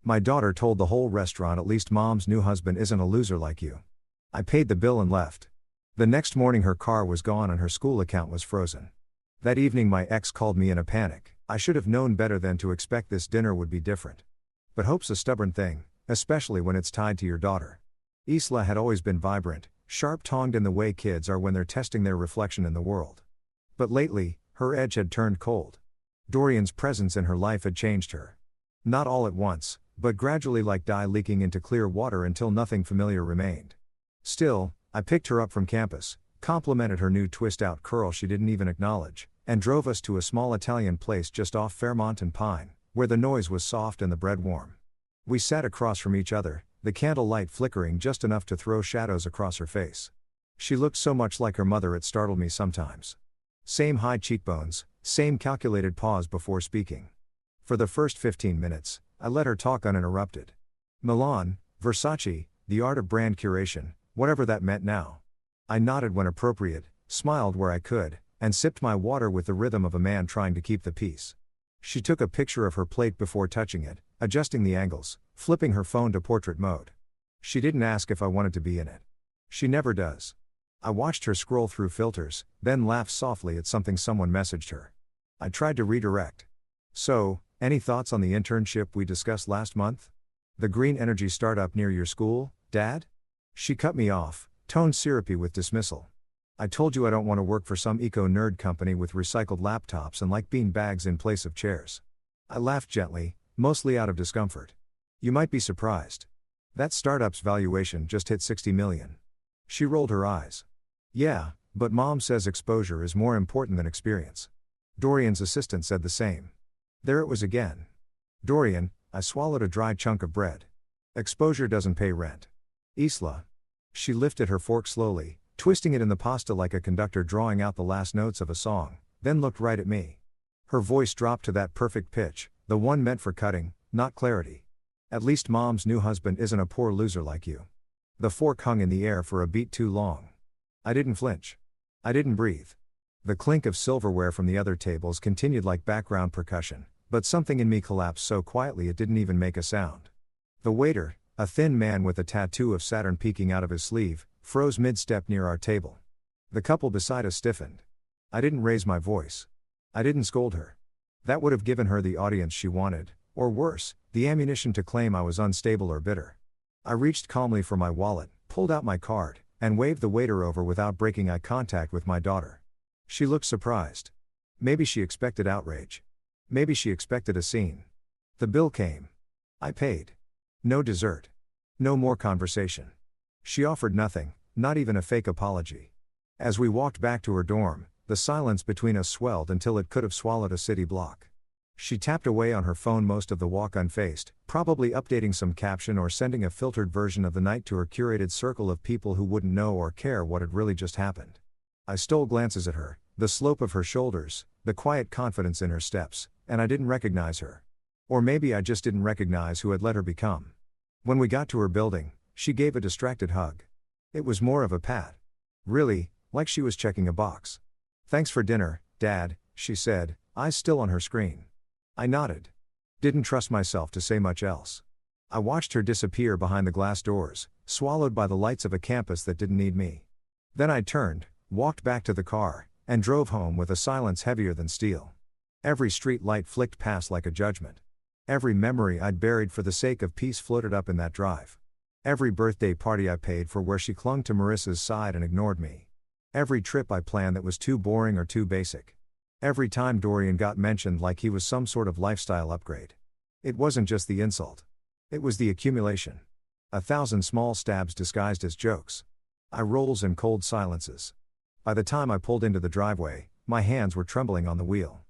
My daughter told the whole restaurant at least mom's new husband isn't a loser like you. I paid the bill and left. The next morning her car was gone and her school account was frozen. That evening my ex called me in a panic. I should have known better than to expect this dinner would be different. But hope's a stubborn thing, especially when it's tied to your daughter. Isla had always been vibrant, sharp-tongued in the way kids are when they're testing their reflection in the world. But lately, her edge had turned cold. Dorian's presence in her life had changed her. Not all at once, but gradually like dye leaking into clear water until nothing familiar remained. Still, I picked her up from campus, complimented her new twist-out curl she didn't even acknowledge, and drove us to a small Italian place just off Fairmont and Pine, where the noise was soft and the bread warm. We sat across from each other, the candle light flickering just enough to throw shadows across her face. She looked so much like her mother it startled me sometimes. Same high cheekbones, same calculated pause before speaking. For the first 15 minutes, I let her talk uninterrupted. Milan, Versace, the art of brand curation, whatever that meant now. I nodded when appropriate, smiled where I could, and sipped my water with the rhythm of a man trying to keep the peace. She took a picture of her plate before touching it, adjusting the angles, flipping her phone to portrait mode. She didn't ask if I wanted to be in it. She never does. I watched her scroll through filters, then laughed softly at something someone messaged her. I tried to redirect. So, any thoughts on the internship we discussed last month? The green energy startup near your school, Dad? She cut me off, tone syrupy with dismissal. I told you I don't want to work for some eco-nerd company with recycled laptops and like bean bags in place of chairs. I laughed gently, mostly out of discomfort. You might be surprised. That startup's valuation just hit $60 million. She rolled her eyes. Yeah, but Mom says exposure is more important than experience. Dorian's assistant said the same. There it was again. Dorian, I swallowed a dry chunk of bread. Exposure doesn't pay rent. Isla. She lifted her fork slowly, twisting it in the pasta like a conductor drawing out the last notes of a song, then looked right at me. Her voice dropped to that perfect pitch, the one meant for cutting, not clarity. At least Mom's new husband isn't a poor loser like you. The fork hung in the air for a beat too long. I didn't flinch. I didn't breathe. The clink of silverware from the other tables continued like background percussion, but something in me collapsed so quietly it didn't even make a sound. The waiter, a thin man with a tattoo of Saturn peeking out of his sleeve, froze mid-step near our table. The couple beside us stiffened. I didn't raise my voice. I didn't scold her. That would have given her the audience she wanted, or worse, the ammunition to claim I was unstable or bitter. I reached calmly for my wallet, pulled out my card, and waved the waiter over without breaking eye contact with my daughter. She looked surprised. Maybe she expected outrage. Maybe she expected a scene. The bill came. I paid. No dessert. No more conversation. She offered nothing, not even a fake apology. As we walked back to her dorm, the silence between us swelled until it could have swallowed a city block. She tapped away on her phone most of the walk unfazed, probably updating some caption or sending a filtered version of the night to her curated circle of people who wouldn't know or care what had really just happened. I stole glances at her, the slope of her shoulders, the quiet confidence in her steps, and I didn't recognize her. Or maybe I just didn't recognize who had let her become. When we got to her building, she gave a distracted hug. It was more of a pat. Really, like she was checking a box. Thanks for dinner, Dad, she said, eyes still on her screen. I nodded. Didn't trust myself to say much else. I watched her disappear behind the glass doors, swallowed by the lights of a campus that didn't need me. Then I turned, walked back to the car, and drove home with a silence heavier than steel. Every street light flicked past like a judgment. Every memory I'd buried for the sake of peace floated up in that drive. Every birthday party I paid for where she clung to Marissa's side and ignored me. Every trip I planned that was too boring or too basic. Every time Dorian got mentioned like he was some sort of lifestyle upgrade. It wasn't just the insult. It was the accumulation. 1,000 small stabs disguised as jokes. Eye rolls and cold silences. By the time I pulled into the driveway, my hands were trembling on the wheel.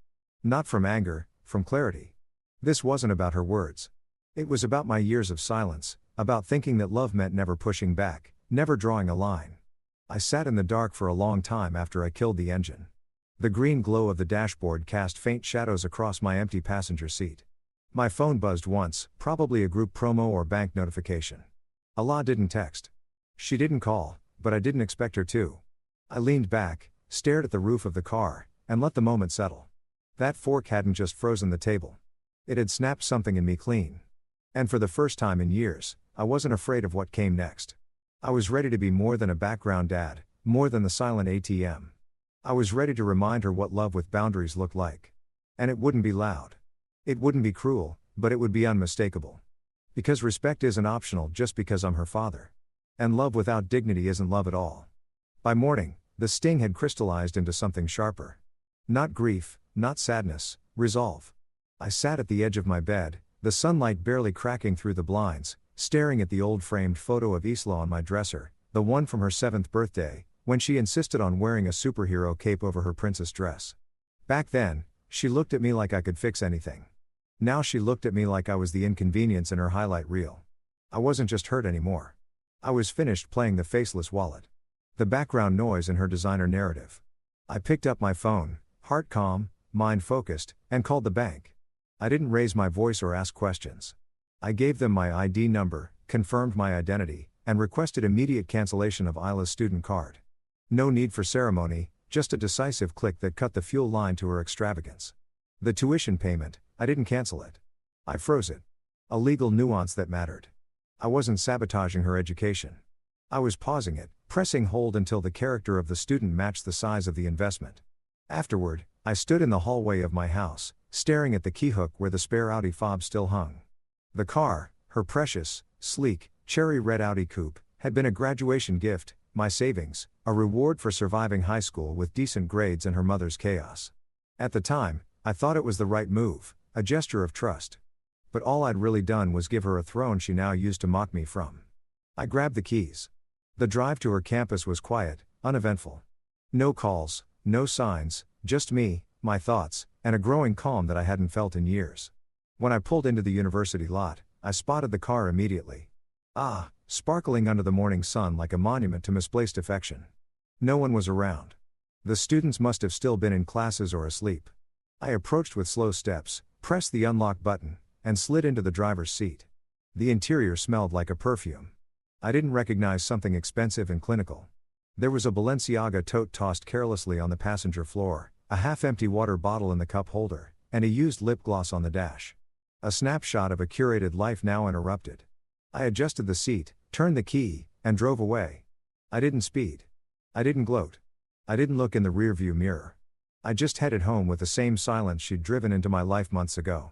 Not from anger, from clarity. This wasn't about her words. It was about my years of silence, about thinking that love meant never pushing back, never drawing a line. I sat in the dark for a long time after I killed the engine. The green glow of the dashboard cast faint shadows across my empty passenger seat. My phone buzzed once, probably a group promo or bank notification. Allah didn't text. She didn't call, but I didn't expect her to. I leaned back, stared at the roof of the car, and let the moment settle. That fork hadn't just frozen the table. It had snapped something in me clean. And for the first time in years, I wasn't afraid of what came next. I was ready to be more than a background dad, more than the silent ATM. I was ready to remind her what love with boundaries looked like. And it wouldn't be loud. It wouldn't be cruel, but it would be unmistakable. Because respect isn't optional just because I'm her father. And love without dignity isn't love at all. By morning, the sting had crystallized into something sharper. Not grief, not sadness, resolve. I sat at the edge of my bed, the sunlight barely cracking through the blinds, staring at the old framed photo of Isla on my dresser, the one from her 7th birthday, when she insisted on wearing a superhero cape over her princess dress. Back then, she looked at me like I could fix anything. Now she looked at me like I was the inconvenience in her highlight reel. I wasn't just hurt anymore. I was finished playing the faceless wallet. The background noise in her designer narrative. I picked up my phone, heart calm, mind focused, and called the bank. I didn't raise my voice or ask questions. I gave them my ID number, confirmed my identity, and requested immediate cancellation of Isla's student card. No need for ceremony, just a decisive click that cut the fuel line to her extravagance. The tuition payment, I didn't cancel it. I froze it. A legal nuance that mattered. I wasn't sabotaging her education. I was pausing it, pressing hold until the character of the student matched the size of the investment. Afterward, I stood in the hallway of my house, staring at the keyhook where the spare Audi fob still hung. The car, her precious, sleek, cherry red Audi coupe, had been a graduation gift, my savings, a reward for surviving high school with decent grades and her mother's chaos. At the time, I thought it was the right move, a gesture of trust. But all I'd really done was give her a throne she now used to mock me from. I grabbed the keys. The drive to her campus was quiet, uneventful. No calls, no signs, just me, my thoughts, and a growing calm that I hadn't felt in years. When I pulled into the university lot, I spotted the car immediately. Sparkling under the morning sun like a monument to misplaced affection. No one was around. The students must have still been in classes or asleep. I approached with slow steps, pressed the unlock button, and slid into the driver's seat. The interior smelled like a perfume. I didn't recognize something expensive and clinical. There was a Balenciaga tote tossed carelessly on the passenger floor, a half-empty water bottle in the cup holder, and a used lip gloss on the dash. A snapshot of a curated life now interrupted. I adjusted the seat, turned the key, and drove away. I didn't speed. I didn't gloat. I didn't look in the rearview mirror. I just headed home with the same silence she'd driven into my life months ago.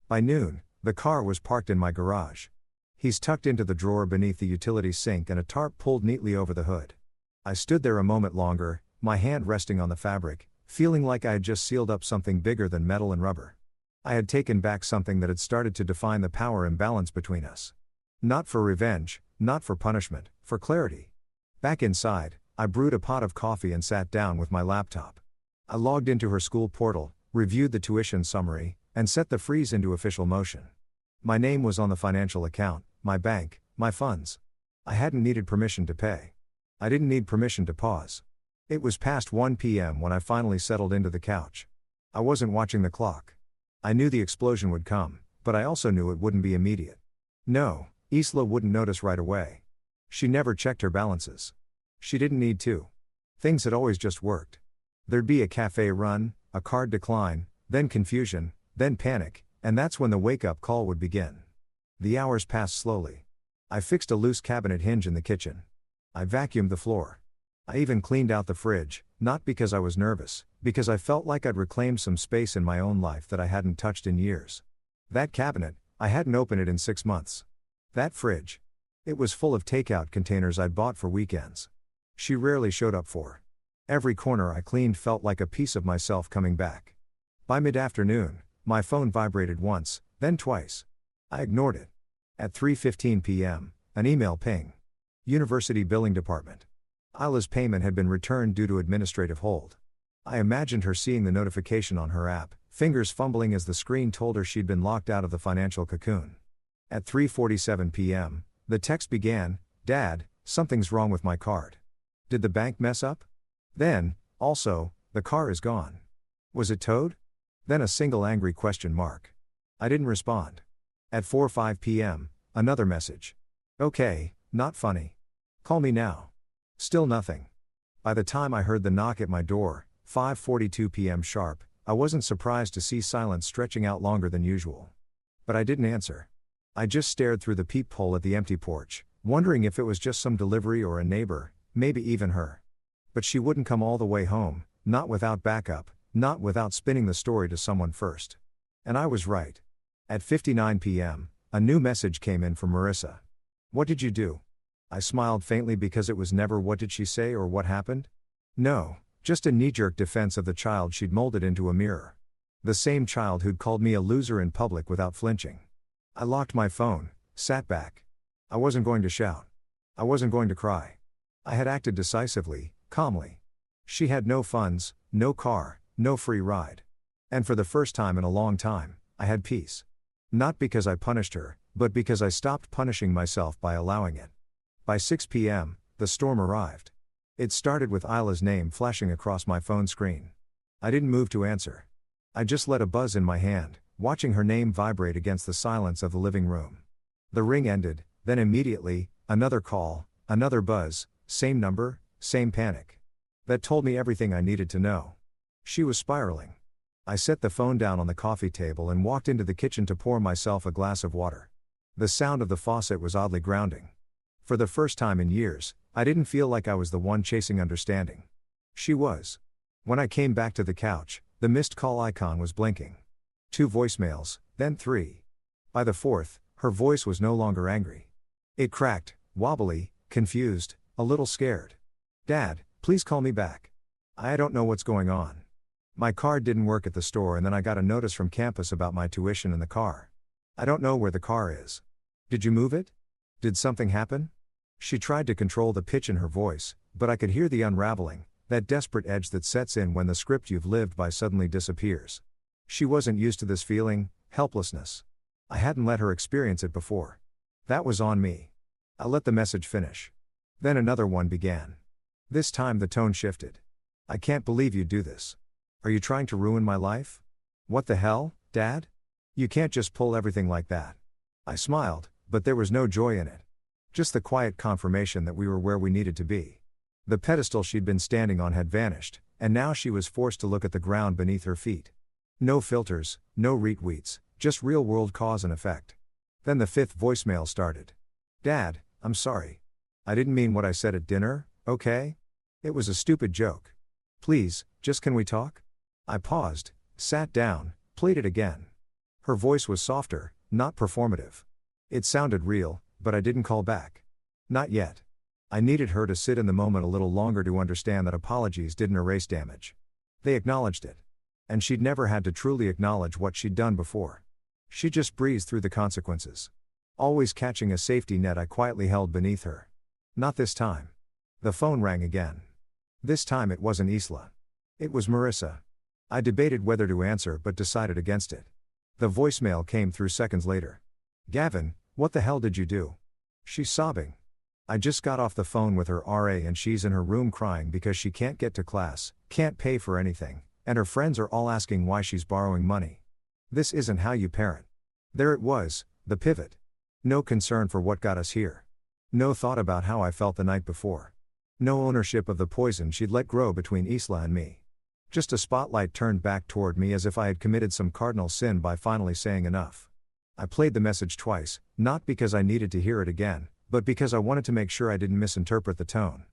By noon, the car was parked in my garage. He's tucked into the drawer beneath the utility sink and a tarp pulled neatly over the hood. I stood there a moment longer, my hand resting on the fabric, feeling like I had just sealed up something bigger than metal and rubber. I had taken back something that had started to define the power imbalance between us. Not for revenge, not for punishment, for clarity. Back inside, I brewed a pot of coffee and sat down with my laptop. I logged into her school portal, reviewed the tuition summary, and set the freeze into official motion. My name was on the financial account, my bank, my funds. I hadn't needed permission to pay. I didn't need permission to pause. It was past 1 p.m. when I finally settled into the couch. I wasn't watching the clock. I knew the explosion would come, but I also knew it wouldn't be immediate. No, Isla wouldn't notice right away. She never checked her balances. She didn't need to. Things had always just worked. There'd be a cafe run, a card decline, then confusion, then panic, and that's when the wake-up call would begin. The hours passed slowly. I fixed a loose cabinet hinge in the kitchen. I vacuumed the floor. I even cleaned out the fridge, not because I was nervous, because I felt like I'd reclaimed some space in my own life that I hadn't touched in years. That cabinet, I hadn't opened it in 6 months. That fridge. It was full of takeout containers I'd bought for weekends. She rarely showed up for. Every corner I cleaned felt like a piece of myself coming back. By mid-afternoon, my phone vibrated once, then twice. I ignored it. At 3:15 p.m., an email ping. University Billing Department. Isla's payment had been returned due to administrative hold. I imagined her seeing the notification on her app, fingers fumbling as the screen told her she'd been locked out of the financial cocoon. At 3:47 p.m., the text began, "Dad, something's wrong with my card. Did the bank mess up?" Then, also, "The car is gone. Was it towed?" Then a single angry question mark. I didn't respond. At 4:05 p.m., another message. "Okay, not funny. Call me now." Still nothing. By the time I heard the knock at my door, 5:42 p.m. sharp, I wasn't surprised to see silence stretching out longer than usual. But I didn't answer. I just stared through the peephole at the empty porch, wondering if it was just some delivery or a neighbor, maybe even her. But she wouldn't come all the way home, not without backup, not without spinning the story to someone first. And I was right. At 59 p.m., a new message came in from Marissa. "What did you do?" I smiled faintly because it was never what did she say or what happened. No, just a knee-jerk defense of the child she'd molded into a mirror. The same child who'd called me a loser in public without flinching. I locked my phone, sat back. I wasn't going to shout. I wasn't going to cry. I had acted decisively, calmly. She had no funds, no car, no free ride. And for the first time in a long time, I had peace. Not because I punished her, but because I stopped punishing myself by allowing it. By 6 p.m., the storm arrived. It started with Isla's name flashing across my phone screen. I didn't move to answer. I just let a buzz in my hand, watching her name vibrate against the silence of the living room. The ring ended, then immediately, another call, another buzz, same number, same panic. That told me everything I needed to know. She was spiraling. I set the phone down on the coffee table and walked into the kitchen to pour myself a glass of water. The sound of the faucet was oddly grounding. For the first time in years, I didn't feel like I was the one chasing understanding. She was. When I came back to the couch, the missed call icon was blinking. 2 voicemails, then 3. By the 4th, her voice was no longer angry. It cracked, wobbly, confused, a little scared. "Dad, please call me back. I don't know what's going on. My card didn't work at the store and then I got a notice from campus about my tuition in the car. I don't know where the car is. Did you move it? Did something happen?" She tried to control the pitch in her voice, but I could hear the unraveling, that desperate edge that sets in when the script you've lived by suddenly disappears. She wasn't used to this feeling, helplessness. I hadn't let her experience it before. That was on me. I let the message finish. Then another one began. This time the tone shifted. "I can't believe you'd do this. Are you trying to ruin my life? What the hell, Dad? You can't just pull everything like that." I smiled, but there was no joy in it. Just the quiet confirmation that we were where we needed to be. The pedestal she'd been standing on had vanished, and now she was forced to look at the ground beneath her feet. No filters, no retweets, just real-world cause and effect. Then the 5th voicemail started. "Dad, I'm sorry. I didn't mean what I said at dinner, okay? It was a stupid joke. Please, just can we talk?" I paused, sat down, played it again. Her voice was softer, not performative. It sounded real, but I didn't call back. Not yet. I needed her to sit in the moment a little longer to understand that apologies didn't erase damage. They acknowledged it. And she'd never had to truly acknowledge what she'd done before. She just breezed through the consequences. Always catching a safety net I quietly held beneath her. Not this time. The phone rang again. This time it wasn't Isla. It was Marissa. I debated whether to answer but decided against it. The voicemail came through seconds later. "Gavin, what the hell did you do?" She's sobbing. I just got off the phone with her RA and she's in her room crying because she can't get to class, can't pay for anything, and her friends are all asking why she's borrowing money. This isn't how you parent. There it was, the pivot. No concern for what got us here. No thought about how I felt the night before. No ownership of the poison she'd let grow between Isla and me. Just a spotlight turned back toward me as if I had committed some cardinal sin by finally saying enough. I played the message twice, not because I needed to hear it again, but because I wanted to make sure I didn't misinterpret the tone.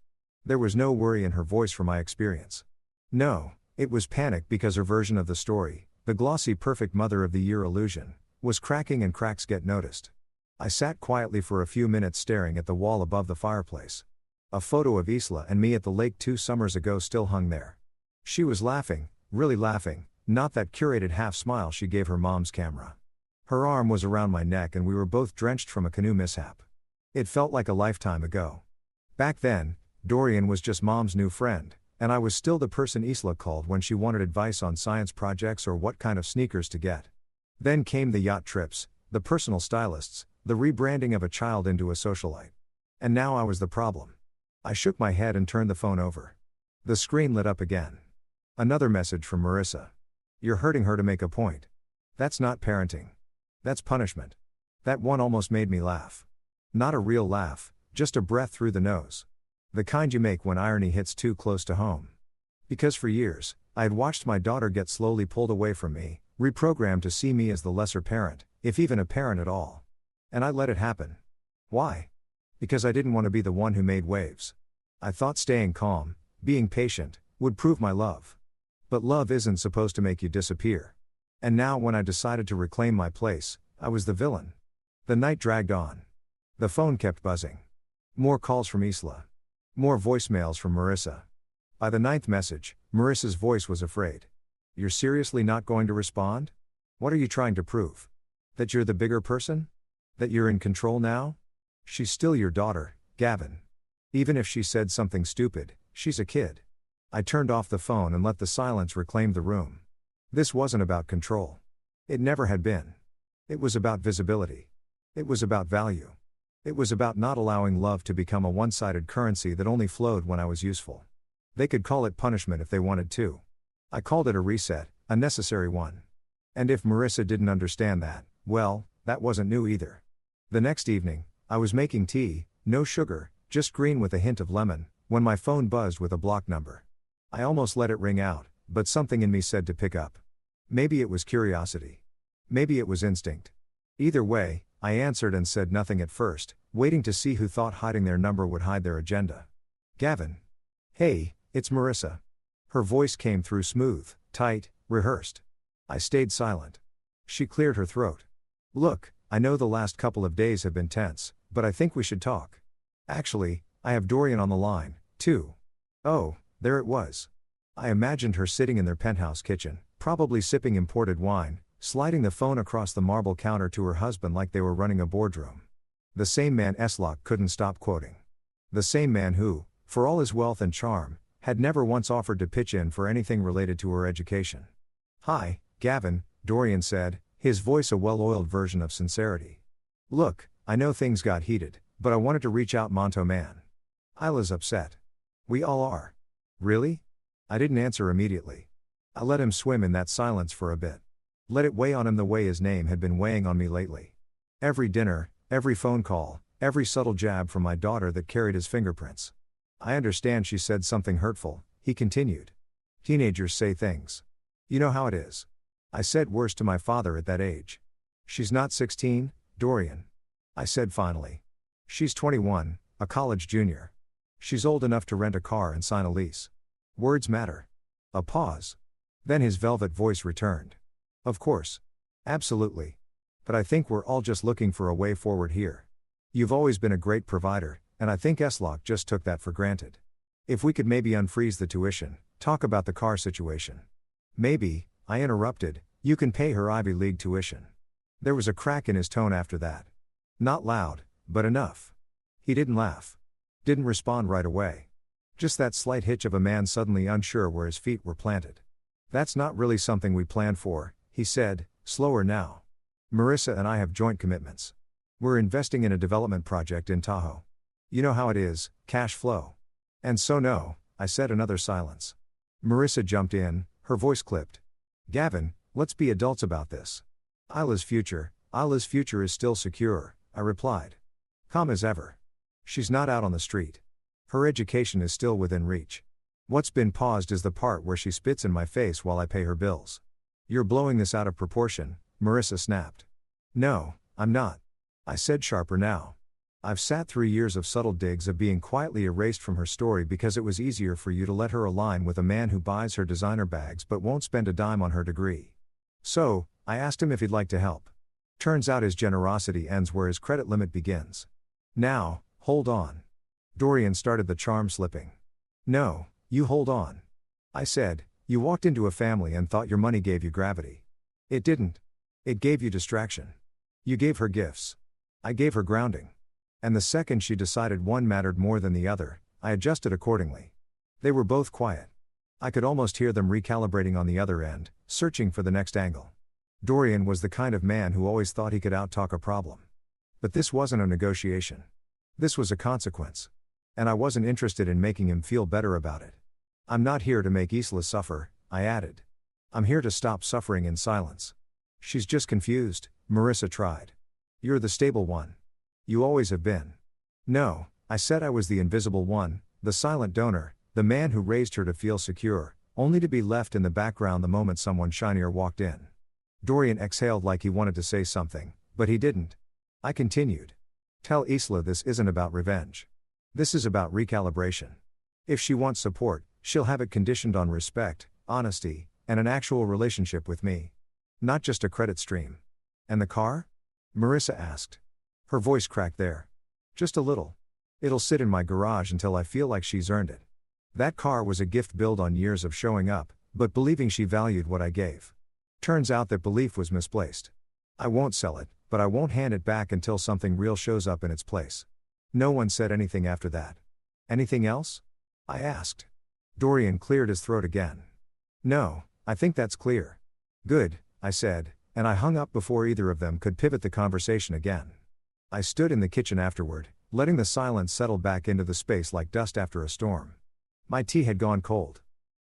There was no worry in her voice from my experience. No, it was panic because her version of the story, the glossy perfect mother of the year illusion, was cracking and cracks get noticed. I sat quietly for a few minutes staring at the wall above the fireplace. A photo of Isla and me at the lake 2 summers ago still hung there. She was laughing, really laughing, not that curated half smile she gave her mom's camera. Her arm was around my neck and we were both drenched from a canoe mishap. It felt like a lifetime ago. Back then, Dorian was just mom's new friend, and I was still the person Isla called when she wanted advice on science projects or what kind of sneakers to get. Then came the yacht trips, the personal stylists, the rebranding of a child into a socialite. And now I was the problem. I shook my head and turned the phone over. The screen lit up again. Another message from Marissa. "You're hurting her to make a point. That's not parenting. That's punishment." That one almost made me laugh. Not a real laugh, just a breath through the nose. The kind you make when irony hits too close to home. Because for years, I had watched my daughter get slowly pulled away from me, reprogrammed to see me as the lesser parent, if even a parent at all. And I let it happen. Why? Because I didn't want to be the one who made waves. I thought staying calm, being patient, would prove my love. But love isn't supposed to make you disappear. And now when I decided to reclaim my place, I was the villain. The night dragged on. The phone kept buzzing. More calls from Isla. More voicemails from Marissa. By the ninth message, Marissa's voice was afraid. You're seriously not going to respond? What are you trying to prove? That you're the bigger person? That you're in control now? She's still your daughter, Gavin. Even if she said something stupid, she's a kid. I turned off the phone and let the silence reclaim the room. This wasn't about control. It never had been. It was about visibility. It was about value. It was about not allowing love to become a one-sided currency that only flowed when I was useful. They could call it punishment if they wanted to. I called it a reset, a necessary one. And if Marissa didn't understand that, well, that wasn't new either. The next evening, I was making tea, no sugar, just green with a hint of lemon, when my phone buzzed with a blocked number. I almost let it ring out, but something in me said to pick up. Maybe it was curiosity. Maybe it was instinct. Either way, I answered and said nothing at first, waiting to see who thought hiding their number would hide their agenda. Gavin. Hey, it's Marissa. Her voice came through smooth, tight, rehearsed. I stayed silent. She cleared her throat. Look, I know the last couple of days have been tense, but I think we should talk. Actually, I have Dorian on the line, too. Oh, there it was. I imagined her sitting in their penthouse kitchen, probably sipping imported wine, sliding the phone across the marble counter to her husband like they were running a boardroom. The same man Eslock couldn't stop quoting. The same man who, for all his wealth and charm, had never once offered to pitch in for anything related to her education. Hi, Gavin, Dorian said, his voice a well-oiled version of sincerity. Look, I know things got heated, but I wanted to reach out Monto man. Isla's upset. We all are. Really? I didn't answer immediately. I let him swim in that silence for a bit. Let it weigh on him the way his name had been weighing on me lately. Every dinner, every phone call, every subtle jab from my daughter that carried his fingerprints. I understand she said something hurtful, he continued. Teenagers say things. You know how it is. I said worse to my father at that age. She's not 16, Dorian. I said finally. She's 21, a college junior. She's old enough to rent a car and sign a lease. Words matter. A pause. Then his velvet voice returned. Of course. Absolutely. But I think we're all just looking for a way forward here. You've always been a great provider, and I think Eslock just took that for granted. If we could maybe unfreeze the tuition, talk about the car situation. Maybe, I interrupted, you can pay her Ivy League tuition. There was a crack in his tone after that. Not loud, but enough. He didn't laugh. Didn't respond right away. Just that slight hitch of a man suddenly unsure where his feet were planted. That's not really something we planned for, he said, slower now. Marissa and I have joint commitments. We're investing in a development project in Tahoe. You know how it is, cash flow. And so no, I said. Another silence. Marissa jumped in, her voice clipped. Gavin, let's be adults about this. Isla's future is still secure, I replied. Calm as ever. She's not out on the street. Her education is still within reach. What's been paused is the part where she spits in my face while I pay her bills. You're blowing this out of proportion, Marissa snapped. No, I'm not. I said sharper now. I've sat through years of subtle digs of being quietly erased from her story because it was easier for you to let her align with a man who buys her designer bags but won't spend a dime on her degree. So, I asked him if he'd like to help. Turns out his generosity ends where his credit limit begins. Now, hold on. Dorian started the charm slipping. No, you hold on. I said, you walked into a family and thought your money gave you gravity. It didn't. It gave you distraction. You gave her gifts. I gave her grounding. And the second she decided one mattered more than the other, I adjusted accordingly. They were both quiet. I could almost hear them recalibrating on the other end, searching for the next angle. Dorian was the kind of man who always thought he could outtalk a problem. But this wasn't a negotiation. This was a consequence. And I wasn't interested in making him feel better about it. I'm not here to make Isla suffer, I added. I'm here to stop suffering in silence. She's just confused, Marissa tried. You're the stable one. You always have been. No, I said I was the invisible one, the silent donor, the man who raised her to feel secure, only to be left in the background the moment someone shinier walked in. Dorian exhaled like he wanted to say something, but he didn't. I continued. Tell Isla this isn't about revenge. This is about recalibration. If she wants support, she'll have it conditioned on respect, honesty, and an actual relationship with me. Not just a credit stream. And the car? Marissa asked. Her voice cracked there. Just a little. It'll sit in my garage until I feel like she's earned it. That car was a gift built on years of showing up, but believing she valued what I gave. Turns out that belief was misplaced. I won't sell it, but I won't hand it back until something real shows up in its place. No one said anything after that. Anything else? I asked. Dorian cleared his throat again. No, I think that's clear. Good, I said, and I hung up before either of them could pivot the conversation again. I stood in the kitchen afterward, letting the silence settle back into the space like dust after a storm. My tea had gone cold.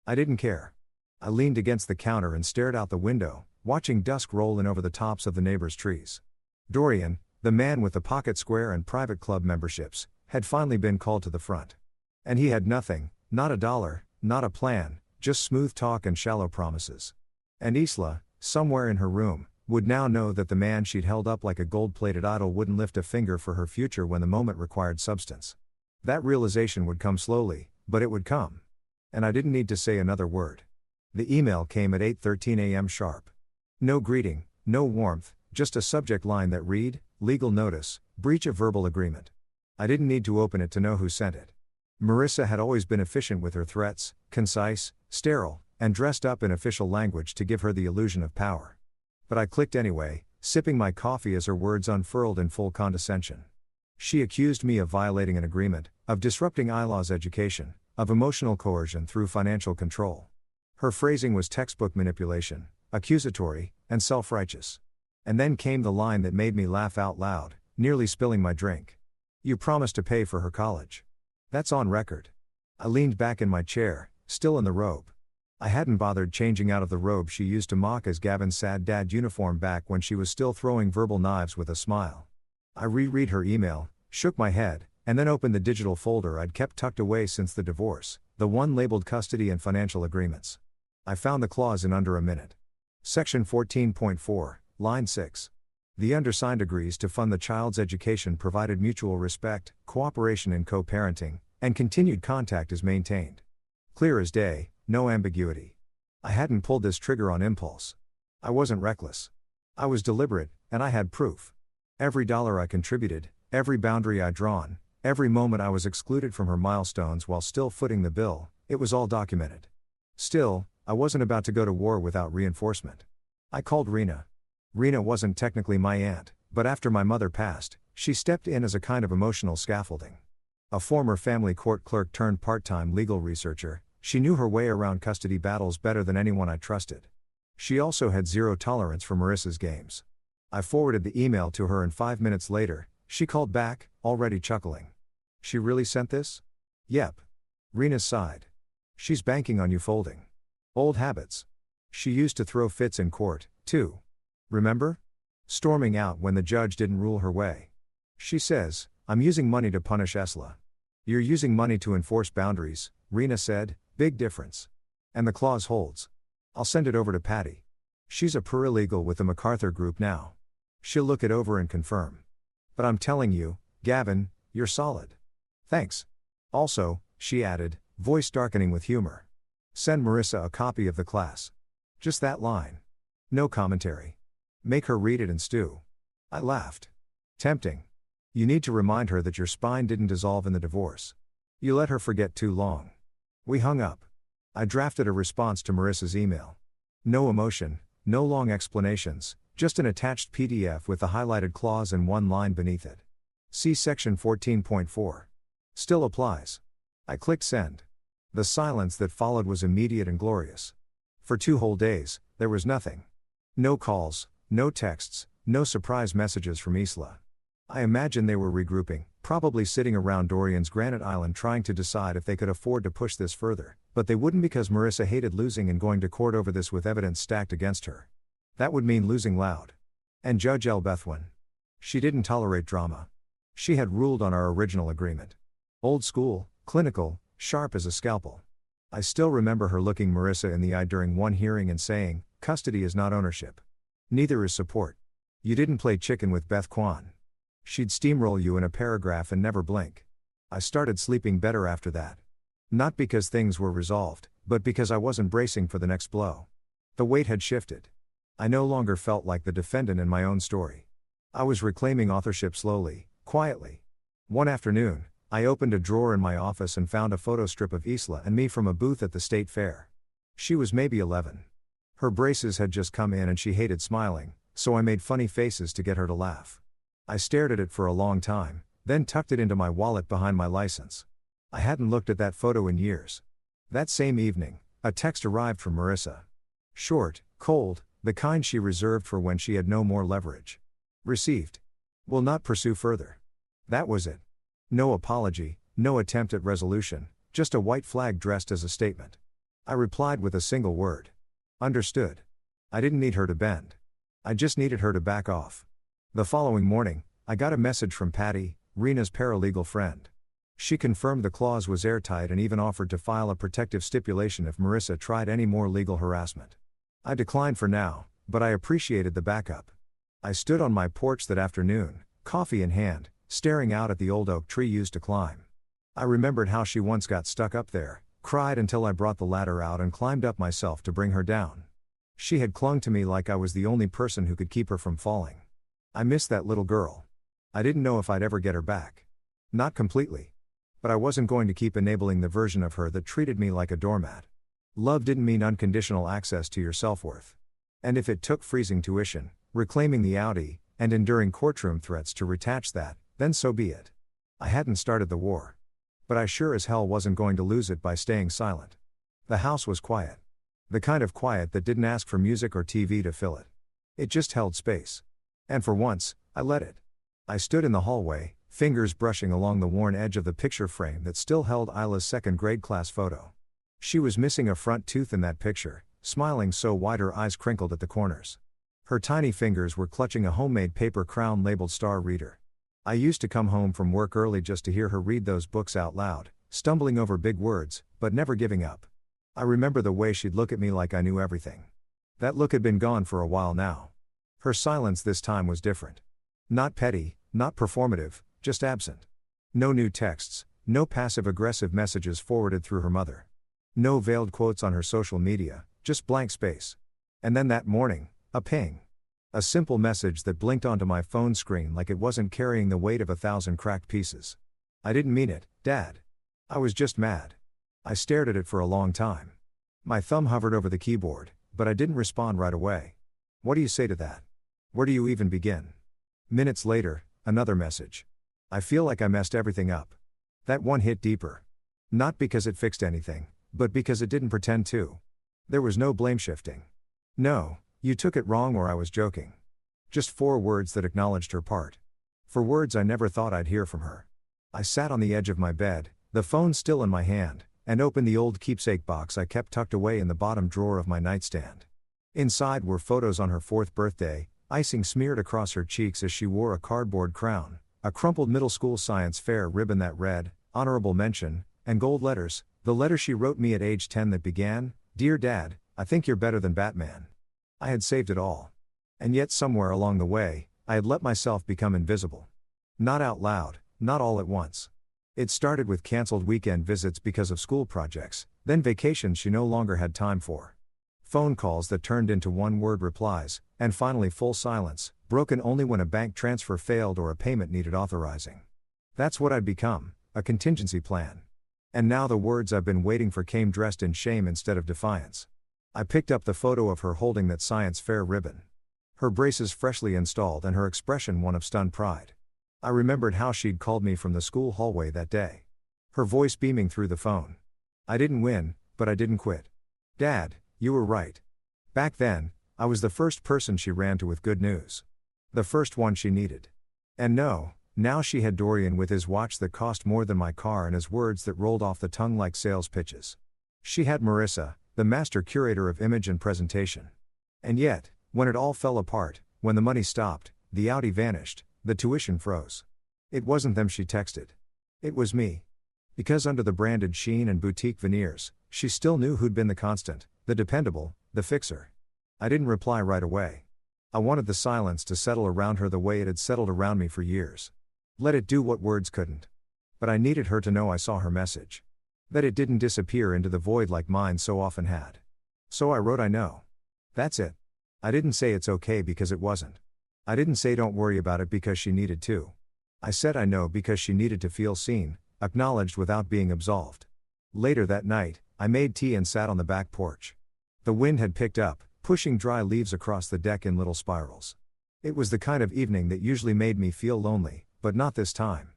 I didn't care. I leaned against the counter and stared out the window, watching dusk roll in over the tops of the neighbors' trees. Dorian, the man with the pocket square and private club memberships, had finally been called to the front. And he had nothing, not a dollar, not a plan, just smooth talk and shallow promises. And Isla, somewhere in her room, would now know that the man she'd held up like a gold-plated idol wouldn't lift a finger for her future when the moment required substance. That realization would come slowly, but it would come. And I didn't need to say another word. The email came at 8:13 a.m. sharp. No greeting, no warmth, just a subject line that read, legal notice, breach of verbal agreement. I didn't need to open it to know who sent it. Marissa had always been efficient with her threats, concise, sterile, and dressed up in official language to give her the illusion of power. But I clicked anyway, sipping my coffee as her words unfurled in full condescension. She accused me of violating an agreement, of disrupting Isla's education, of emotional coercion through financial control. Her phrasing was textbook manipulation, accusatory, and self-righteous. And then came the line that made me laugh out loud, nearly spilling my drink. You promised to pay for her college. That's on record. I leaned back in my chair, still in the robe. I hadn't bothered changing out of the robe she used to mock as Gavin's sad dad uniform back when she was still throwing verbal knives with a smile. I reread her email, shook my head, and then opened the digital folder I'd kept tucked away since the divorce, the one labeled custody and financial agreements. I found the clause in under a minute. Section 14.4, line 6. The undersigned agrees to fund the child's education provided mutual respect, cooperation in co-parenting, and continued contact is maintained. Clear as day, no ambiguity. I hadn't pulled this trigger on impulse. I wasn't reckless. I was deliberate, and I had proof. Every dollar I contributed, every boundary I'd drawn, every moment I was excluded from her milestones while still footing the bill, it was all documented. Still, I wasn't about to go to war without reinforcement. I called Rena. Rena wasn't technically my aunt, but after my mother passed, she stepped in as a kind of emotional scaffolding. A former family court clerk turned part-time legal researcher, she knew her way around custody battles better than anyone I trusted. She also had zero tolerance for Marissa's games. I forwarded the email to her and 5 minutes later, she called back, already chuckling. She really sent this? Yep. Rena sighed. She's banking on you folding. Old habits. She used to throw fits in court, too. Remember? Storming out when the judge didn't rule her way. She says, I'm using money to punish Isla. You're using money to enforce boundaries, Rena said, big difference. And the clause holds. I'll send it over to Patty. She's a paralegal with the MacArthur Group now. She'll look it over and confirm. But I'm telling you, Gavin, you're solid. Thanks. Also, she added, voice darkening with humor. Send Marissa a copy of the class. Just that line. No commentary. Make her read it and stew. I laughed. Tempting. You need to remind her that your spine didn't dissolve in the divorce. You let her forget too long. We hung up. I drafted a response to Marissa's email. No emotion, no long explanations, just an attached PDF with the highlighted clause and one line beneath it. See section 14.4. Still applies. I clicked send. The silence that followed was immediate and glorious. For 2 whole days, there was nothing. No calls, no texts, no surprise messages from Isla. I imagine they were regrouping, probably sitting around Dorian's granite island trying to decide if they could afford to push this further, but they wouldn't because Marissa hated losing and going to court over this with evidence stacked against her. That would mean losing loud. And Judge Elbethwin. She didn't tolerate drama. She had ruled on our original agreement. Old school, clinical, sharp as a scalpel. I still remember her looking Marissa in the eye during one hearing and saying, custody is not ownership. Neither is support. You didn't play chicken with Beth Kwan. She'd steamroll you in a paragraph and never blink. I started sleeping better after that. Not because things were resolved, but because I wasn't bracing for the next blow. The weight had shifted. I no longer felt like the defendant in my own story. I was reclaiming authorship slowly, quietly. One afternoon, I opened a drawer in my office and found a photo strip of Isla and me from a booth at the state fair. She was maybe 11. Her braces had just come in and she hated smiling, so I made funny faces to get her to laugh. I stared at it for a long time, then tucked it into my wallet behind my license. I hadn't looked at that photo in years. That same evening, a text arrived from Marissa. Short, cold, the kind she reserved for when she had no more leverage. Received. Will not pursue further. That was it. No apology, no attempt at resolution, just a white flag dressed as a statement. I replied with a single word. Understood. I didn't need her to bend. I just needed her to back off. The following morning, I got a message from Patty, Rena's paralegal friend. She confirmed the clause was airtight and even offered to file a protective stipulation if Marissa tried any more legal harassment. I declined for now, but I appreciated the backup. I stood on my porch that afternoon, coffee in hand, staring out at the old oak tree used to climb. I remembered how she once got stuck up there, cried until I brought the ladder out and climbed up myself to bring her down. She had clung to me like I was the only person who could keep her from falling. I missed that little girl. I didn't know if I'd ever get her back. Not completely. But I wasn't going to keep enabling the version of her that treated me like a doormat. Love didn't mean unconditional access to your self-worth. And if it took freezing tuition, reclaiming the Audi, and enduring courtroom threats to retach that, then so be it. I hadn't started the war. But I sure as hell wasn't going to lose it by staying silent. The house was quiet. The kind of quiet that didn't ask for music or TV to fill it. It just held space. And for once, I let it. I stood in the hallway, fingers brushing along the worn edge of the picture frame that still held Isla's second grade class photo. She was missing a front tooth in that picture, smiling so wide her eyes crinkled at the corners. Her tiny fingers were clutching a homemade paper crown labeled Star Reader. I used to come home from work early just to hear her read those books out loud, stumbling over big words, but never giving up. I remember the way she'd look at me like I knew everything. That look had been gone for a while now. Her silence this time was different. Not petty, not performative, just absent. No new texts, no passive-aggressive messages forwarded through her mother. No veiled quotes on her social media, just blank space. And then that morning, a ping. A simple message that blinked onto my phone screen like it wasn't carrying the weight of 1,000 cracked pieces. I didn't mean it, Dad. I was just mad. I stared at it for a long time. My thumb hovered over the keyboard, but I didn't respond right away. What do you say to that? Where do you even begin? Minutes later, another message. I feel like I messed everything up. That one hit deeper. Not because it fixed anything, but because it didn't pretend to. There was no blame shifting. No, you took it wrong or I was joking. Just 4 words that acknowledged her part. For words I never thought I'd hear from her. I sat on the edge of my bed, the phone still in my hand, and opened the old keepsake box I kept tucked away in the bottom drawer of my nightstand. Inside were photos on her 4th birthday, icing smeared across her cheeks as she wore a cardboard crown, a crumpled middle school science fair ribbon that read, "Honorable Mention," and gold letters, the letter she wrote me at age 10 that began, "Dear Dad, I think you're better than Batman." I had saved it all. And yet somewhere along the way, I had let myself become invisible. Not out loud, not all at once. It started with canceled weekend visits because of school projects, then vacations she no longer had time for. Phone calls that turned into one-word replies, and finally full silence, broken only when a bank transfer failed or a payment needed authorizing. That's what I'd become, a contingency plan. And now the words I've been waiting for came dressed in shame instead of defiance. I picked up the photo of her holding that science fair ribbon. Her braces freshly installed and her expression one of stunned pride. I remembered how she'd called me from the school hallway that day. Her voice beaming through the phone. I didn't win, but I didn't quit. Dad, you were right. Back then, I was the first person she ran to with good news. The first one she needed. And no, now she had Dorian with his watch that cost more than my car and his words that rolled off the tongue like sales pitches. She had Marissa, the master curator of image and presentation. And yet, when it all fell apart, when the money stopped, the Audi vanished, the tuition froze. It wasn't them she texted. It was me. Because under the branded sheen and boutique veneers, she still knew who'd been the constant, the dependable, the fixer. I didn't reply right away. I wanted the silence to settle around her the way it had settled around me for years. Let it do what words couldn't. But I needed her to know I saw her message. That it didn't disappear into the void like mine so often had. So I wrote I know. That's it. I didn't say it's okay because it wasn't. I didn't say don't worry about it because she needed to. I said I know because she needed to feel seen, acknowledged without being absolved. Later that night, I made tea and sat on the back porch. The wind had picked up, pushing dry leaves across the deck in little spirals. It was the kind of evening that usually made me feel lonely, but not this time.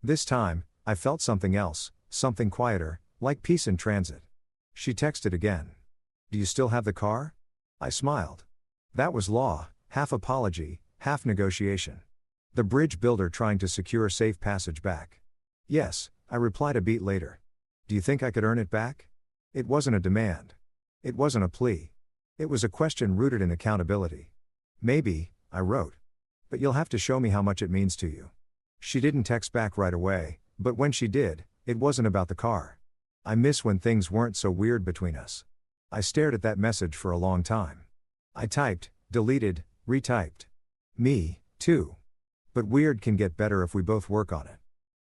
This time, I felt something else, something quieter, like peace in transit. She texted again. Do you still have the car? I smiled. That was law, half apology, half negotiation. The bridge builder trying to secure safe passage back. Yes, I replied a beat later. Do you think I could earn it back? It wasn't a demand. It wasn't a plea. It was a question rooted in accountability. Maybe, I wrote. But you'll have to show me how much it means to you. She didn't text back right away, but when she did, it wasn't about the car. I miss when things weren't so weird between us. I stared at that message for a long time. I typed, deleted, retyped. Me, too. But weird can get better if we both work on it.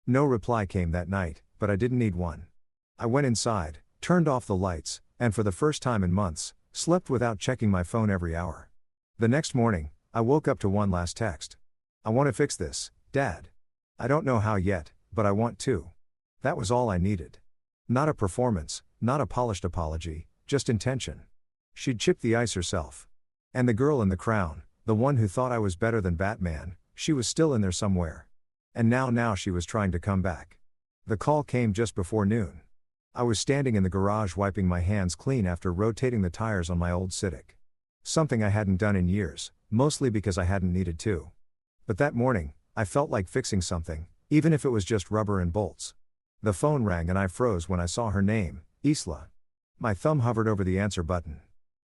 No reply came that night, but I didn't need one. I went inside, turned off the lights, and for the first time in months, slept without checking my phone every hour. The next morning, I woke up to one last text. I want to fix this, Dad. I don't know how yet, but I want to. That was all I needed. Not a performance, not a polished apology, just intention. She'd chipped the ice herself. And the girl in the crown, the one who thought I was better than Batman, she was still in there somewhere. And now she was trying to come back. The call came just before noon. I was standing in the garage wiping my hands clean after rotating the tires on my old Civic. Something I hadn't done in years, mostly because I hadn't needed to. But that morning, I felt like fixing something, even if it was just rubber and bolts. The phone rang and I froze when I saw her name, Isla. My thumb hovered over the answer button.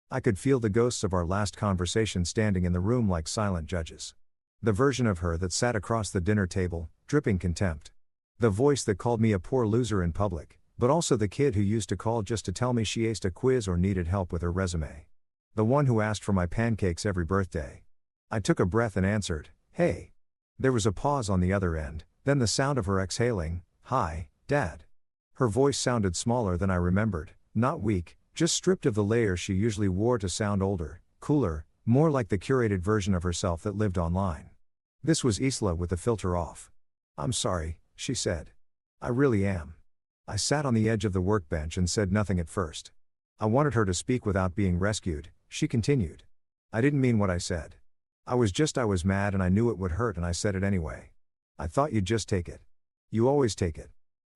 I could feel the ghosts of our last conversation standing in the room like silent judges. The version of her that sat across the dinner table, dripping contempt. The voice that called me a poor loser in public, but also the kid who used to call just to tell me she aced a quiz or needed help with her resume. The one who asked for my pancakes every birthday. I took a breath and answered, hey. There was a pause on the other end, then the sound of her exhaling, hi, Dad. Her voice sounded smaller than I remembered, not weak, just stripped of the layers she usually wore to sound older, cooler, more like the curated version of herself that lived online. This was Isla with the filter off. I'm sorry, she said. I really am. I sat on the edge of the workbench and said nothing at first. I wanted her to speak without being rescued, she continued. I didn't mean what I said. I was mad and I knew it would hurt and I said it anyway. I thought you'd just take it. You always take it.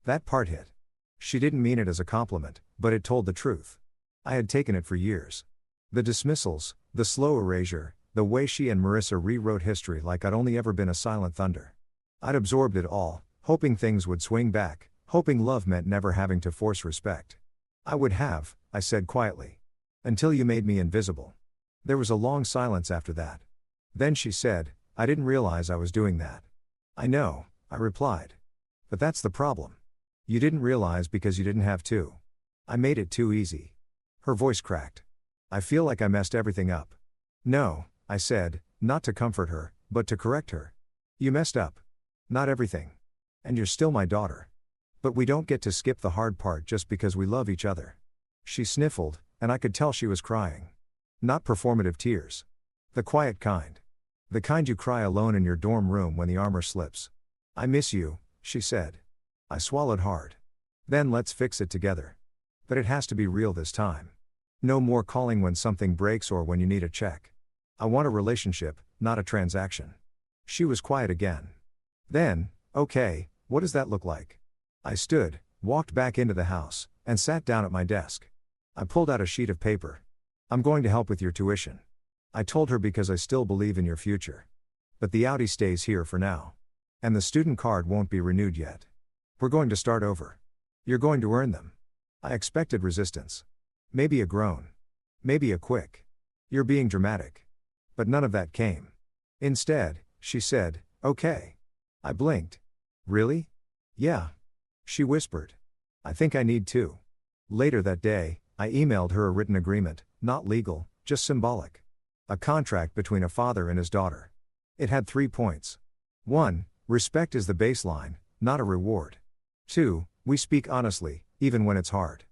That part hit. She didn't mean it as a compliment, but it told the truth. I had taken it for years. The dismissals, the slow erasure, the way she and Marissa rewrote history like I'd only ever been a silent thunder. I'd absorbed it all, hoping things would swing back, hoping love meant never having to force respect. I would have, I said quietly. Until you made me invisible. There was a long silence after that. Then she said, I didn't realize I was doing that. I know, I replied. But that's the problem. You didn't realize because you didn't have to. I made it too easy. Her voice cracked. I feel like I messed everything up. No, I said, not to comfort her, but to correct her. You messed up. Not everything. And you're still my daughter. But we don't get to skip the hard part just because we love each other. She sniffled, and I could tell she was crying. Not performative tears. The quiet kind. The kind you cry alone in your dorm room when the armor slips. I miss you, she said. I swallowed hard. Then let's fix it together. But it has to be real this time. No more calling when something breaks or when you need a check. I want a relationship, not a transaction. She was quiet again. Then, okay, what does that look like? I stood, walked back into the house, and sat down at my desk. I pulled out a sheet of paper. I'm going to help with your tuition. I told her because I still believe in your future. But the Audi stays here for now. And the student card won't be renewed yet. We're going to start over. You're going to earn them. I expected resistance. Maybe a groan. Maybe a quick. You're being dramatic. But none of that came. Instead, she said, okay. I blinked. Really? Yeah. She whispered. I think I need to. Later that day, I emailed her a written agreement, not legal, just symbolic. A contract between a father and his daughter. It had 3 points. 1. Respect is the baseline, not a reward. 2. We speak honestly, even when it's hard.